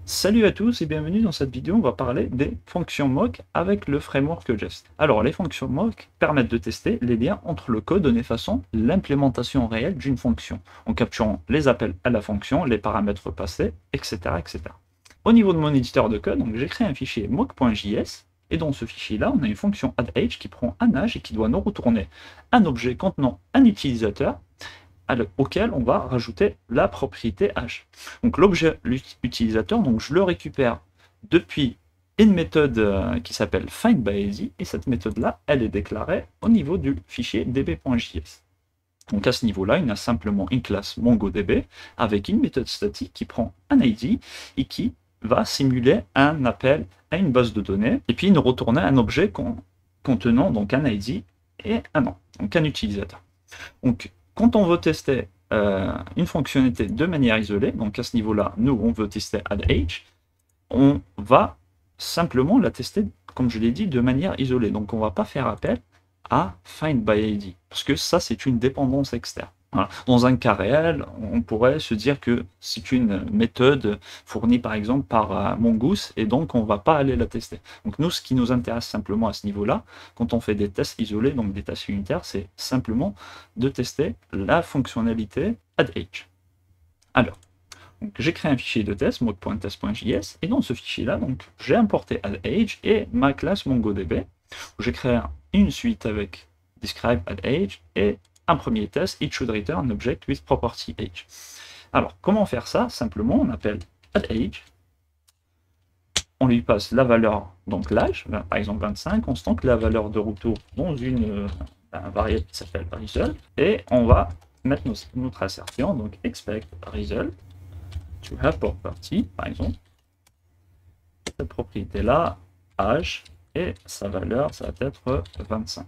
Salut à tous et bienvenue dans cette vidéo, on va parler des fonctions mock avec le framework Jest. Alors les fonctions mock permettent de tester les liens entre le code en effaçant l'implémentation réelle d'une fonction, en capturant les appels à la fonction, les paramètres passés, etc. etc. Au niveau de mon éditeur de code, j'ai créé un fichier mock.js et dans ce fichier-là, on a une fonction addAge qui prend un âge et qui doit nous retourner un objet contenant un utilisateur auquel on va rajouter la propriété âge. Donc l'objet utilisateur, je le récupère depuis une méthode qui s'appelle findById, et cette méthode-là, elle est déclarée au niveau du fichier db.js. Donc à ce niveau-là, il y a simplement une classe MongoDB avec une méthode statique qui prend un ID et qui va simuler un appel à une base de données, et puis nous retourner un objet contenant donc un ID et un nom, donc un utilisateur. Donc quand on veut tester une fonctionnalité de manière isolée, donc à ce niveau-là, nous, on veut tester addAge, on va simplement la tester, comme je l'ai dit, de manière isolée. Donc on ne va pas faire appel à findById, parce que ça, c'est une dépendance externe. Voilà. Dans un cas réel, on pourrait se dire que c'est une méthode fournie par exemple par Mongoose et donc on ne va pas aller la tester. Donc nous, ce qui nous intéresse simplement à ce niveau-là, quand on fait des tests isolés, donc des tests unitaires, c'est simplement de tester la fonctionnalité addAge. Alors, j'ai créé un fichier de test, mock.test.js, et dans ce fichier-là, j'ai importé addAge et ma classe MongoDB. J'ai créé une suite avec describe addAge et un premier test, it should return an object with property age. Alors, comment faire ça? Simplement, on appelle addAge, on lui passe la valeur, donc l'âge, par exemple 25, on stocke la valeur de retour dans une variable qui s'appelle result, et on va mettre notre assertion, donc expect result to have property, par exemple, cette propriété-là, âge, et sa valeur, ça va être 25.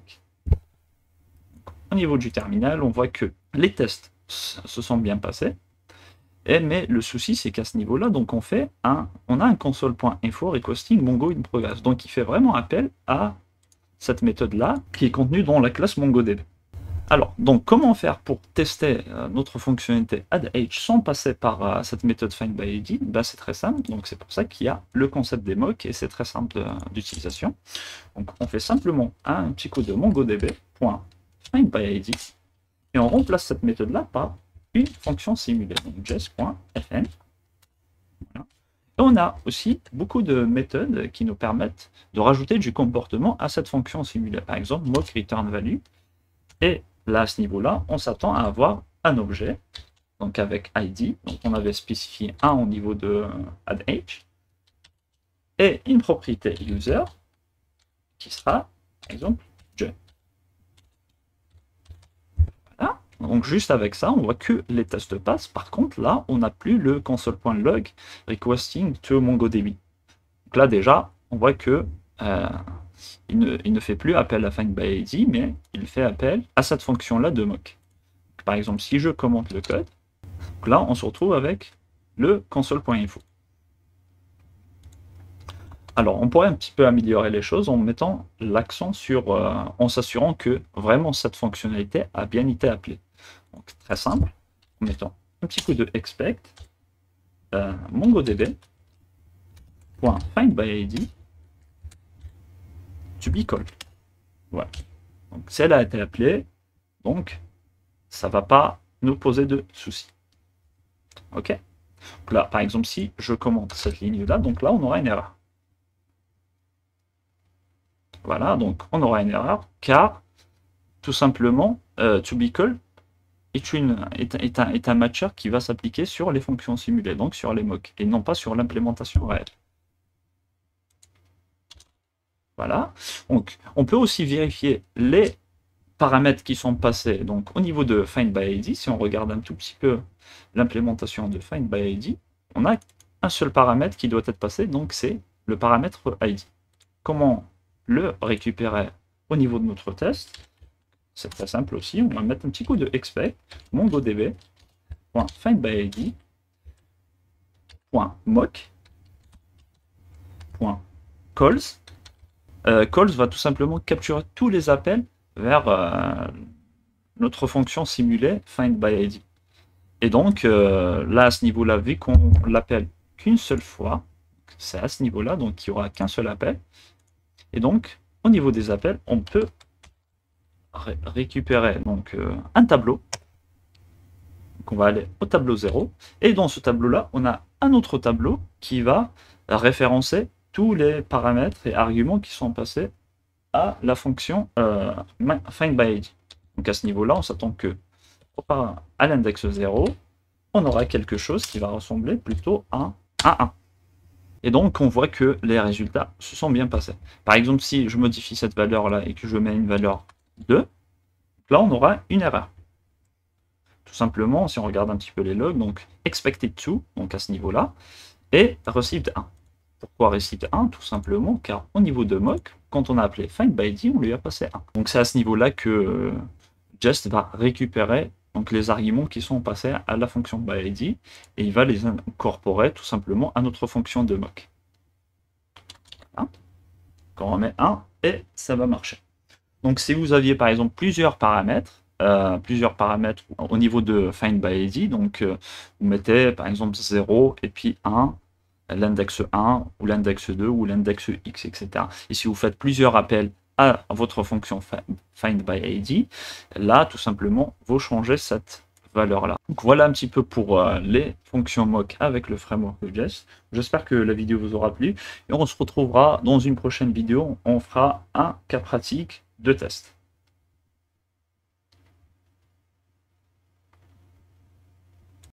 Au niveau du terminal, on voit que les tests se sont bien passés, mais le souci, c'est qu'à ce niveau-là, donc on a un console.info requesting Mongo in progress, donc il fait vraiment appel à cette méthode-là qui est contenue dans la classe MongoDB. Alors, donc comment faire pour tester notre fonctionnalité addAge sans passer par cette méthode findById? C'est très simple, donc c'est pour ça qu'il y a le concept des mocks et c'est très simple d'utilisation. Donc on fait simplement un petit coup de MongoDB.findById et on remplace cette méthode-là par une fonction simulée, donc jest.fn. Voilà. Et on a aussi beaucoup de méthodes qui nous permettent de rajouter du comportement à cette fonction simulée. Par exemple, mock return value. Et là, à ce niveau-là, on s'attend à avoir un objet, donc avec ID, donc on avait spécifié un au niveau de addAge, et une propriété user, qui sera, par exemple, J. Voilà, donc juste avec ça, on voit que les tests passent. Par contre, là, on n'a plus le console.log requesting to MongoDB. Donc là, déjà, on voit que il ne fait plus appel à findById, mais il fait appel à cette fonction-là de mock. Par exemple, si je commente le code, là, on se retrouve avec le console.info. Alors, on pourrait un petit peu améliorer les choses en mettant l'accent sur, en s'assurant que vraiment cette fonctionnalité a bien été appelée. Donc, très simple, en mettant un petit coup de expect MongoDB.findById to be called. Voilà. Donc, si elle a été appelée, donc ça ne va pas nous poser de soucis. Ok? Donc là, par exemple, si je commente cette ligne-là, donc là, on aura une erreur. Voilà, donc on aura une erreur, car tout simplement, to be called est un matcher qui va s'appliquer sur les fonctions simulées, donc sur les mocks, et non pas sur l'implémentation réelle. Voilà. Donc, on peut aussi vérifier les paramètres qui sont passés. Donc, au niveau de findById, si on regarde un tout petit peu l'implémentation de findById, on a un seul paramètre qui doit être passé, donc c'est le paramètre ID. Comment le récupérer au niveau de notre test? C'est très simple aussi. On va mettre un petit coup de expect mongodb.findbyid.mock.calls. Calls va tout simplement capturer tous les appels vers notre fonction simulée findById. Et donc, là, à ce niveau-là, vu qu'on l'appelle qu'une seule fois, c'est à ce niveau-là, donc il n'y aura qu'un seul appel. Et donc, au niveau des appels, on peut récupérer donc, un tableau. Donc on va aller au tableau 0. Et dans ce tableau-là, on a un autre tableau qui va référencer tous les paramètres et arguments qui sont passés à la fonction findById. Donc à ce niveau-là, on s'attend que à l'index 0, on aura quelque chose qui va ressembler plutôt à un 1. Et donc, on voit que les résultats se sont bien passés. Par exemple, si je modifie cette valeur-là et que je mets une valeur 2, là, on aura une erreur. Tout simplement, si on regarde un petit peu les logs, donc expected to, donc à ce niveau-là, et received 1. Pourquoi received 1? Tout simplement car au niveau de mock, quand on a appelé findById, on lui a passé 1. Donc c'est à ce niveau-là que Jest va récupérer donc, les arguments qui sont passés à la fonction byId et il va les incorporer tout simplement à notre fonction de mock. Voilà. Quand on met 1 et ça va marcher. Donc si vous aviez par exemple plusieurs paramètres au niveau de findById, donc vous mettez par exemple 0 et puis 1, l'index 1 ou l'index 2 ou l'index x, etc. Et si vous faites plusieurs appels à votre fonction findById, là tout simplement vous changez cette valeur là. Donc voilà un petit peu pour les fonctions mock avec le framework Jest. J'espère que la vidéo vous aura plu et on se retrouvera dans une prochaine vidéo. On fera un cas pratique de test.